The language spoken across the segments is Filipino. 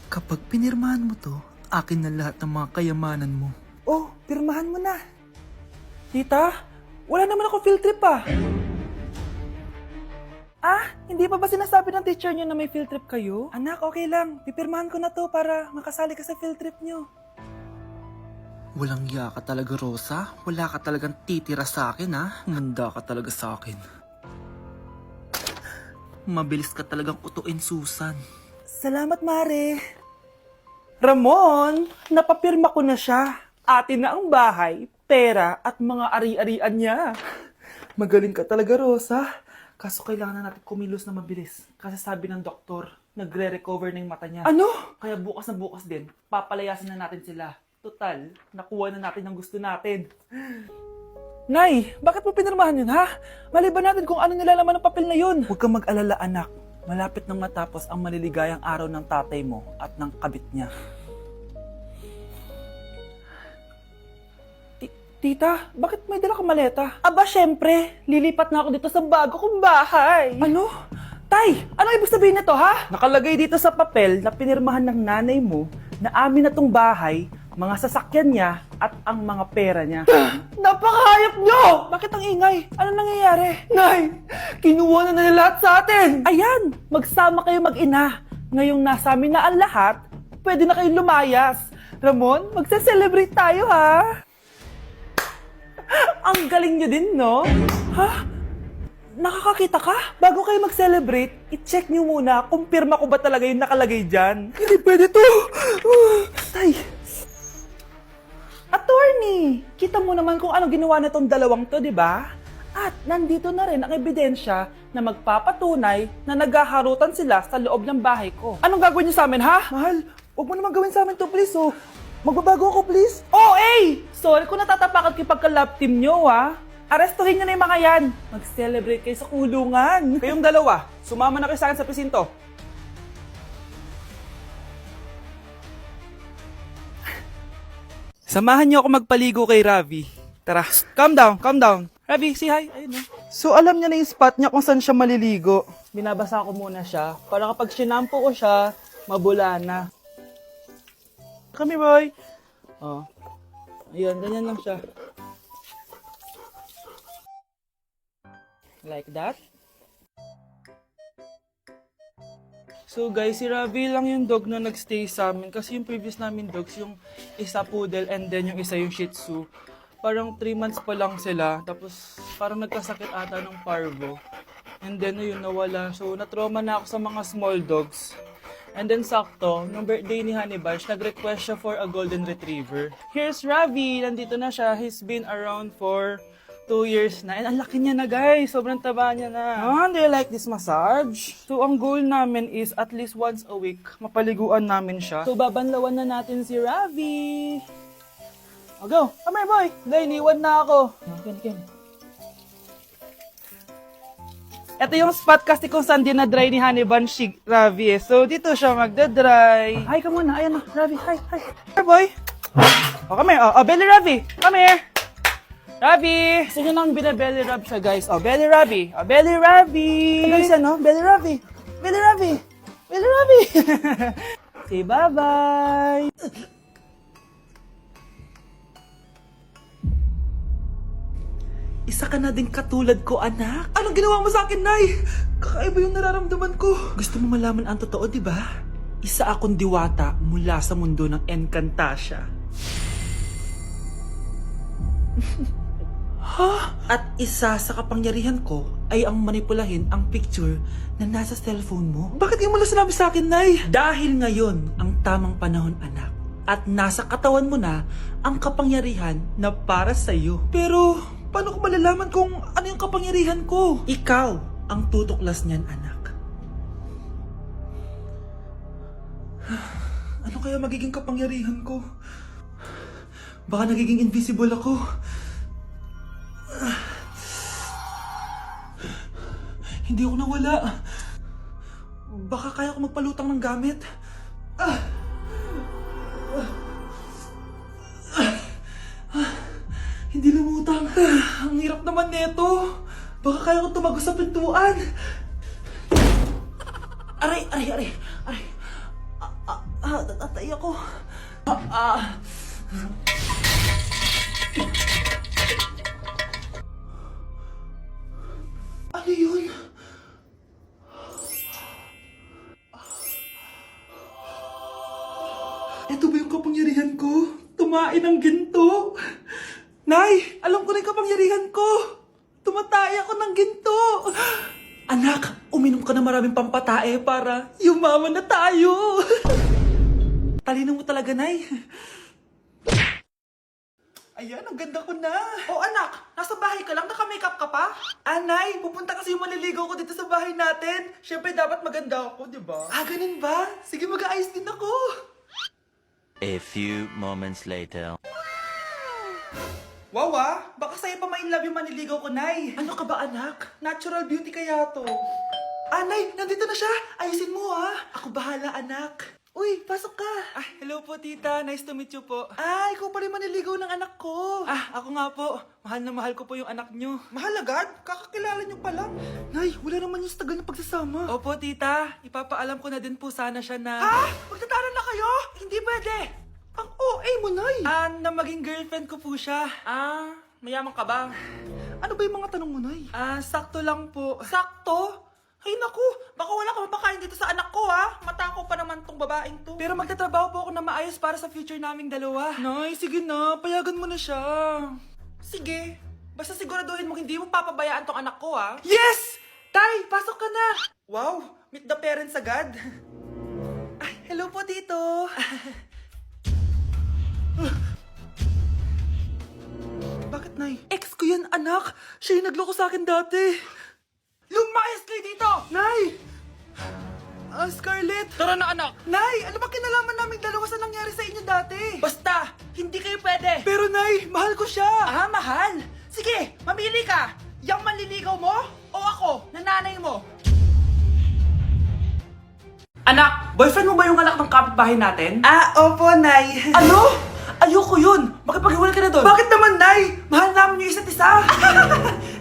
Kapag pinirmahan mo to, akin na lahat ng mga kayamanan mo. Oh, pirmahan mo na. Tita, wala naman ako field trip ah. Hindi pa ba sinasabi ng teacher niyo na may field trip kayo? Anak, okay lang. Pipirmahan ko na to para makasali ka sa field trip niyo. Walang iya ka talaga, Rosa. Wala ka talagang titira sa akin, ha? Manda ka talaga sa akin. Mabilis ka talagang utuin, Susan. Salamat, Mare. Ramon, napapirma ko na siya. Atin na ang bahay, pera at mga ari-arian niya. Magaling ka talaga, Rosa. Kaso kailangan na natin kumilos na mabilis. Kasi sabi ng doktor, nagre-recover na yung mata niya. Ano? Kaya bukas na bukas din, papalayasin na natin sila. Total, nakuha na natin ang gusto natin. Nay, bakit mo pinirmahan yun, ha? Maliban natin kung ano nilalaman ng papel na yun. Huwag kang mag-alala, anak. Malapit nang matapos ang maliligayang araw ng tatay mo at ng kabit niya. Tita, bakit may dala kang maleta? Aba, syempre. Lilipat na ako dito sa bago kong bahay. Ano? Tay, ano ibig sabihin nito, ha? Nakalagay dito sa papel na pinirmahan ng nanay mo na amin na tong bahay, mga sasakyan niya at ang mga pera niya. Napakahayop nyo! Bakit ang ingay? Ano nangyayari? Nay, kinuha na nila lahat sa atin! Ayan, magsama kayo mag-ina. Ngayong nasa amin na ang lahat, pwede na kayong lumayas. Ramon, magse-celebrate tayo, ha? Ang galing nyo din, no? Ha? Nakakakita ka? Bago kayo mag-celebrate, i-check nyo muna kung pirma ko ba talaga yung nakalagay dyan. Hindi pwede to! Tay! Attorney! Kita mo naman kung ano ginawa na tong dalawang to, di ba? At nandito na rin ang ebidensya na magpapatunay na naghaharutan sila sa loob ng bahay ko. Anong gagawin nyo sa amin, ha? Mahal, huwag mo naman gawin sa amin to, please, oh. Magbabago ako, please. Oh, eh! Sorry kung natatapakan kayo pagka-love team nyo, ha? Arestuhin nyo na yung mga yan. Mag-celebrate kayo sa kulungan. Kayong dalawa, sumama na kayo sa akin sa presinto. Samahan niyo ako magpaligo kay Ravi. Tara, calm down, calm down. Ravi, say hi. Ayun, so, alam niya na yung spot niya kung saan siya maliligo. Binabasa ko muna siya para kapag sinampo ko siya, mabula na. Come here, boy. Oh. Ayun, ganyan lang siya. Like that. So guys, si Ravi lang yung dog na nagstay sa amin kasi yung previous namin dogs, yung isa poodle and then yung isa yung shih tzu. Parang 3 months pa lang sila, tapos parang nagkasakit ata ng parvo. And then yun, nawala. So na-trauma na ako sa mga small dogs. And then sakto, nung birthday ni Honey Bunch, nag-request siya for a golden retriever. Here's Ravi, nandito na siya. He's been around for 2 years na. And ang laki niya na, guys. Sobrang taba niya na. Do you like this massage? So, ang goal namin is at least once a week, mapaliguan namin siya. So, babanlawan na natin si Ravi. O, go. Come here, boy. Dahil, iniwan na ako. Ken. Ito yung spot kasi kung saan dinadry ni Honey Bunch si Ravi eh. So, dito siya magdadry. Hi ka muna. Ayan na, Ravi. Hi. Here, boy. O, come here. O, belly Ravi. Come here. Ravi! Gusto nyo nang binabelly rub siya, guys. O, belly Ravi. O, belly Ravi. Guys, ano? Belly Ravi. Belly Ravi. Belly Ravi. Say bye-bye. Isa ka na din katulad ko, anak. Anong ginawa mo sa akin, Nay? Kakaiba yung nararamdaman ko. Gusto mo malaman ang totoo, di ba? Isa akong diwata mula sa mundo ng Encantasia. Ha? At isa sa kapangyarihan ko ay ang manipulahin ang picture na nasa cellphone mo. Bakit yung mo lang sinabi sa akin, Nay? Dahil ngayon ang tamang panahon, anak. At nasa katawan mo na ang kapangyarihan na para sa'yo. Pero paano ko malalaman kung ano yung kapangyarihan ko? Ikaw ang tutuklas niyan, anak. Ano kaya magiging kapangyarihan ko? Baka nagiging invisible ako. Hindi ako nawala. Baka kaya ko magpalutang ng gamit. Hindi lumutang. Ang hirap naman nito. Baka kaya ko tumagos sa pintuan. Aray. Tatay ako. Ano yun? Ito ba yung kapangyarihan ko? Tumain ng ginto? Nay, alam ko na yung kapangyarihan ko. Tumatay ako ng ginto. Anak, uminom ka na maraming pampatae para yumaman na tayo. Talino mo talaga, Nay. Ayan, ang ganda ko na. Oh, anak, nasa bahay ka lang, naka-makeup ka pa? Nay, pupunta kasi yung maliligaw ko dito sa bahay natin. Siyempre, dapat maganda ako, di ba? Ganun ba? Sige, mag-aayos din ako. A few moments later. Wow, baka sa'yo pa ma-inlove yung maniligaw ko, Nay. Ano ka ba, anak? Natural beauty kaya to. Nay, nandito na siya. Ayusin mo, Ako bahala, anak. Uy, pasok ka. Hello po, tita. Nice to meet you po. Ikaw pa rin maniligaw ng anak ko. Ako nga po. Mahal na mahal ko po yung anak nyo. Mahal agad? Kakakilala nyo pa lang. Nay, wala naman yung tagal ng pagsasama. Opo, tita. Ipapaalam ko na din po sana siya na... Magtatanan na kayo? Hindi pwede. Ang OA mo, Nay. Na maging girlfriend ko po siya. Mayaman ka ba? Ano ba yung mga tanong mo, Nay? Sakto lang po. Sakto? Ay naku, baka wala ka mapakain dito sa anak ko, Matako pa naman tong babaeng to. Pero magtatrabaho po ako na maayos para sa future naming dalawa. Nay, sige na, payagan mo na siya. Sige, basta siguraduhin mo hindi mo papabayaan tong anak ko, Yes! Tay, pasok ka na. Wow, meet the parents agad. Hello po, tito. Bakit, Nay? Ex ko yan, anak. Siya yung nagloko sa akin dati. Lumayas kayo dito! Nay! Scarlett! Tara na, anak! Nay! Ano ba kinalaman naming dalawa sa nangyari sa inyo dati? Basta! Hindi kayo pwede! Pero, Nay! Mahal ko siya! Mahal? Sige! Mamili ka! Yang manliligaw mo? O ako? Nananay mo? Anak! Boyfriend mo ba yung anak ng kapitbahay natin? Opo, Nay. Ano? Ayoko yun! Makipag-iwalay ka na doon! Bakit naman, Nay? Mahal namin yung isa't isa!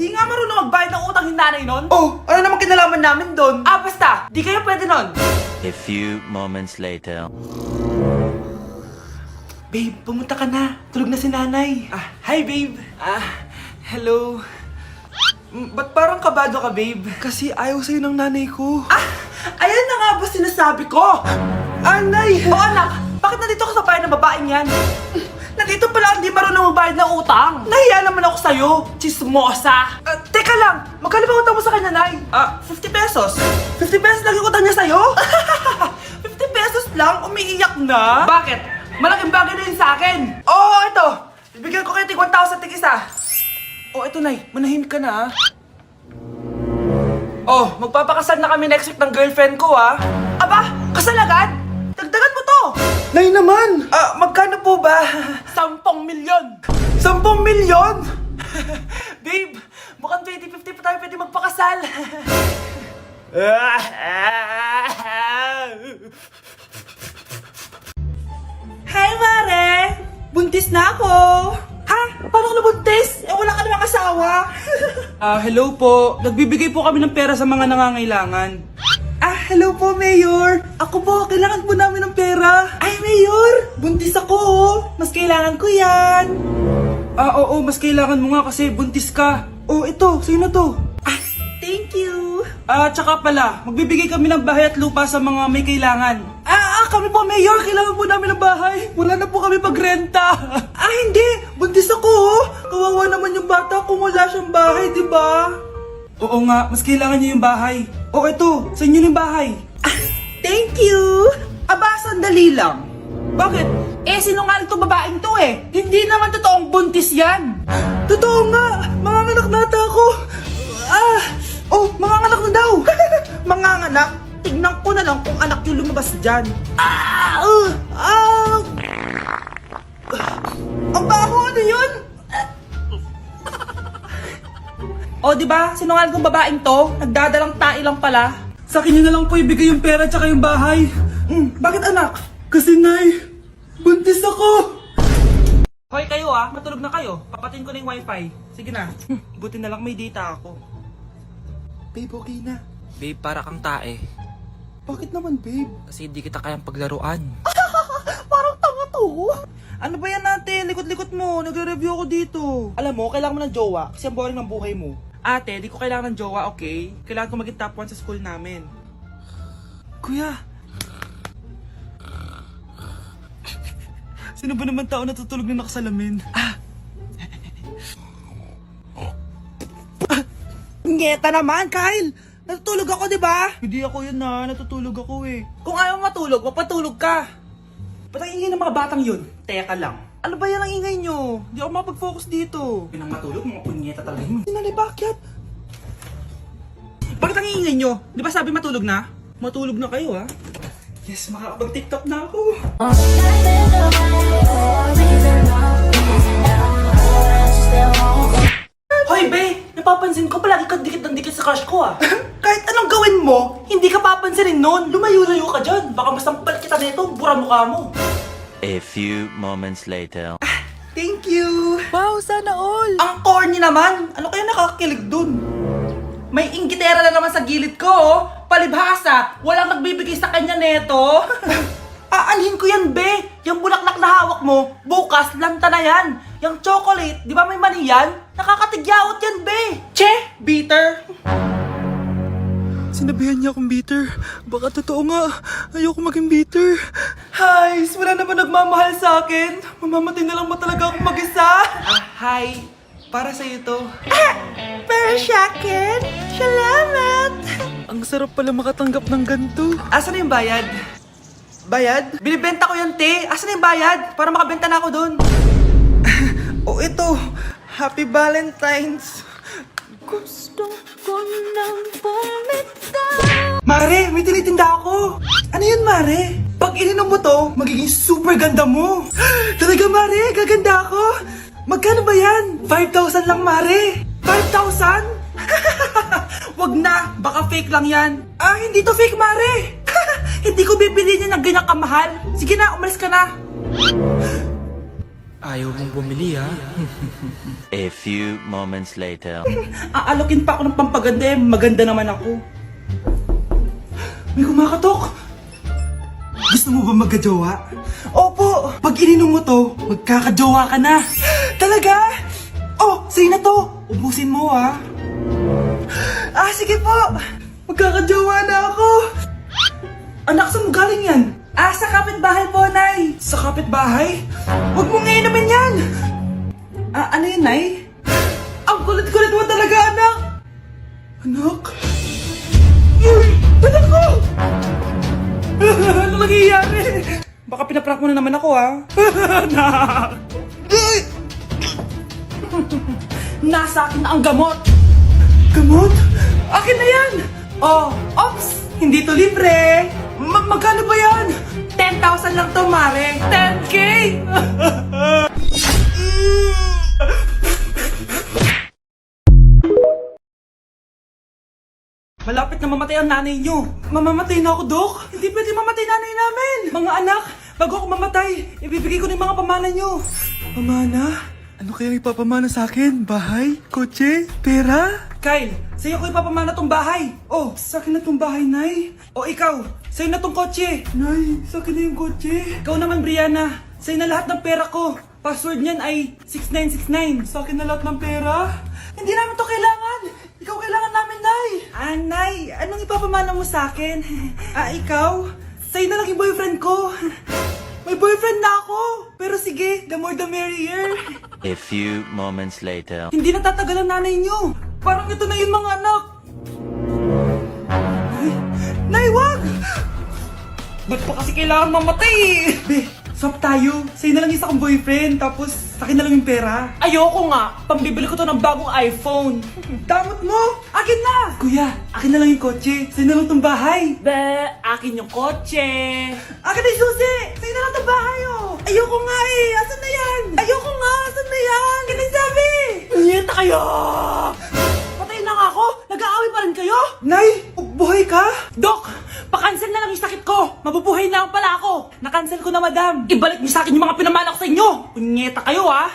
Di nga marunong magbayad ng utang yung nanay nun? Ano naman kinalaman namin doon? Basta! Di kayo pwede nun! A few moments later. Babe, pumunta ka na. Tulog na si nanay. Hi, babe. Hello. Ba't parang kabado ka, babe? Kasi ayaw sa'yo ng nanay ko. Ayan na nga ba sinasabi ko? Nay! O anak, bakit nandito ka sa bahay ng babaeng yan? Nandito pala hindi marunong magbayad ng utang. Nahiya naman ako sa'yo, chismosa. Teka lang, magkano ba utang mo sa kanya, Nay? 50 pesos. 50 pesos lang yung utang niya sa'yo? 50 pesos lang? Umiiyak na? Bakit? Malaking bagay na yun sa akin. Ito. Bibigyan ko kayo tig 1,000 tig isa. Ito, Nay. Manahimik ka na, magpapakasal na kami next week ng girlfriend ko, Aba, kasal agad? Dagdagan mo to! Nay naman! Magkano po ba? 10 milyon! 10 milyon? Babe, mukhang 2050 pa tayo pwede magpakasal. Hi, Mare! Buntis na ako! Paano ka nabuntis? Wala ka namang asawa. Hello po. Nagbibigay po kami ng pera sa mga nangangailangan. Hello po, Mayor. Ako po, kailangan po namin ng pera. Mayor, buntis ako, Mas kailangan ko yan. Oo, mas kailangan mo nga kasi buntis ka. Ito, sa'yo na to. Thank you. Tsaka pala, magbibigay kami ng bahay at lupa sa mga may kailangan. Kami po, Mayor. Kailangan po namin ng bahay. Wala na po kami pagrenta. Hindi. Buntis ako, Kawawa naman yung bata kung wala siyang bahay, di ba? Oo nga, mas kailangan niyo yung bahay. Ito, sa inyo yung bahay. Thank you. Sandali lang. Bakit? Sinungaling tong babaeng to Hindi naman totoong buntis yan. Totoo nga. Manganganak na ata ako. Manganganak na daw. Manganganak? Tignan ko na lang kung anak yung lumabas dyan. Ang baho, ano yun? Diba? Sinungaling kong babaeng to. Nagdadalang tae lang pala. Sa akin nyo na lang po ibigay yung pera tsaka yung bahay. Bakit, anak? Kasi, Nay, buntis ako. Hoy kayo matulog na kayo. Papatin ko na yung wifi. Sige na. Buti na lang may data ako. Babe, okay na. Babe, para kang tae. Bakit naman, babe? Kasi hindi kita kayang paglaruan. Parang tanga to. Ano ba yan natin? Likot-likot mo. Nagre-review ako dito. Alam mo, kailangan mo ng jowa kasi ang boring ng buhay mo. Ate, di ko kailangan ng jowa, okay? Kailangan ko maging top 1 sa school namin. Kuya. Sino ba naman tao natutulog na nakasalamin? Ngeta naman, Kyle. Natutulog ako, di ba? Hindi ako yun na, natutulog ako eh. Kung ayaw matulog, mapatulog ka. Ba't ang ingay ng mga batang yun? Teka lang. Ano ba yan ang ingay nyo? Hindi ako mapag-focus dito. Pinang matulog, mga punyeta talaga yun. Sinalibakyat. Bakit ang ingay nyo? Di ba sabi matulog na? Matulog na kayo ha? Yes, makakapag-tiktok na ako. Hoy, be! Napapansin ko palagi kang dikit ng dikit sa crush ko ah. Kahit anong gawin mo, hindi ka papansinin nun. Lumayo-layo ka dyan. Baka mas nampalit kita nito, bura mukha mo. A few moments later. Thank you! Wow, sana all! Ang corny naman! Ano kaya nakakakilig dun? May inggitera na naman sa gilid ko, oh. Palibhasa, walang nagbibigay sa kanya neto. Aanhin ko yan, be. Yung bulaklak na hawak mo, bukas, lanta na yan. Yung chocolate, di ba may mani yan? Nakakatigyawat yan, be. Che, bitter. Sinabihan niya akong bitter. Baka totoo nga. Ayoko maging bitter. Hi, wala naman nagmamahal sa akin. Mamamatay na lang ba talaga akong mag-isa? Hi, para sa'yo to. Para sa akin? Salamat. Ang sarap pala makatanggap ng ganito. Asan na yung bayad? Bayad? Binibenta ko yung te. Asan na yung bayad? Para makabenta na ako doon. Oh, ito. Happy Valentine's. Gusto ko nang bumitaw. Mare, may tinitinda ako. Ano yun, Mare? Pag ininom mo to, magiging super ganda mo. Talaga, Mare? Gaganda ako? Magkano ba yan? 5,000 lang, Mare. 5,000? Wag na, baka fake lang yan. Ah, hindi to fake, Mare. Hindi ko bibili niya ng ganyan kamahal. Sige na, umalis ka na. Ayaw mong bumili ha? A few moments later. Aalokin pa ako ng pampaganda eh. Maganda naman ako. May kumakatok. Gusto mo ba magkajowa? Opo! Pag ininom mo to, magkakajowa ka na. Talaga? Oh, sa'yo na to. Ubusin mo ah. Ah, sige po. Magkakajowa na ako. Anak, saan mo galing yan? Ah, sa kapitbahay po, Nay. Sa kapitbahay? Huwag mo ngayon naman yan. Ah, ano yun, Nay? Ang kulit-kulit mo talaga, anak. Anak? Uy! Anak ko! Ano nangyayari? Baka pinaprank mo na naman ako, ha? Anak! Nasa akin na ang gamot. Gamot? Akin na yan! Oh, ops! Hindi to libre! Magkano ba yan? 10,000 lang to, Mare! 10K! Malapit na mamatay ang nanay nyo. Mamamatay na ako, Dok. Hindi pwede mamatay nanay namin. Mga anak, bago ako mamatay, ibibigay ko na yung mga pamana nyo. Pamana? Ano kaya ipapamana sa akin? Bahay? Kotse? Pera? Kyle, sa'yo ko ipapamana tong bahay. Oh, sa akin na tong bahay, Nay. O ikaw, sa'yo na tong kotse. Nay, sa akin na yung kotse. Ikaw naman, Brianna, sa'yo na lahat ng pera ko. Password niyan ay 6969. Sa akin na lahat ng pera. Hindi namin to kailangan. Ikaw kailangan namin, Nay. Ah, Nay, anong ipapamana mo sa akin? Ah, ikaw? Sa'yo na lang yung boyfriend ko. May boyfriend na ako. Pero sige, the more the merrier. A few moments later. Hindi natatagal ang nanay niyo. Parang ito na yung mga anak. Nay, wag! Ba't pa kasi kailangan mamatay eh? Be, swap tayo. Sa'yo na lang isa kong boyfriend, tapos sa akin na lang yung pera. Ayoko nga. Pambibili ko to ng bagong iPhone. Damot mo! Akin na! Kuya, akin na lang yung kotse. Sa'yo na lang tong bahay. Be, akin yung kotse. Akin na yung susi! Sa'yo na lang tong bahay oh! Ayoko nga eh! Asan na yan? Ayoko nga! Asan na yan? Akin na yung sabi! Niyeta kayo! Patay na nga ako! Nag-aaway pa rin kayo? Nay! Buhay ka? Dok! Pa-cancel na lang yung sakit ko! Mabubuhay na lang pala ako! Na-cancel ko na, madam! Ibalik niyo sa akin yung mga pinamala ko sa inyo! Punyeta kayo, ah!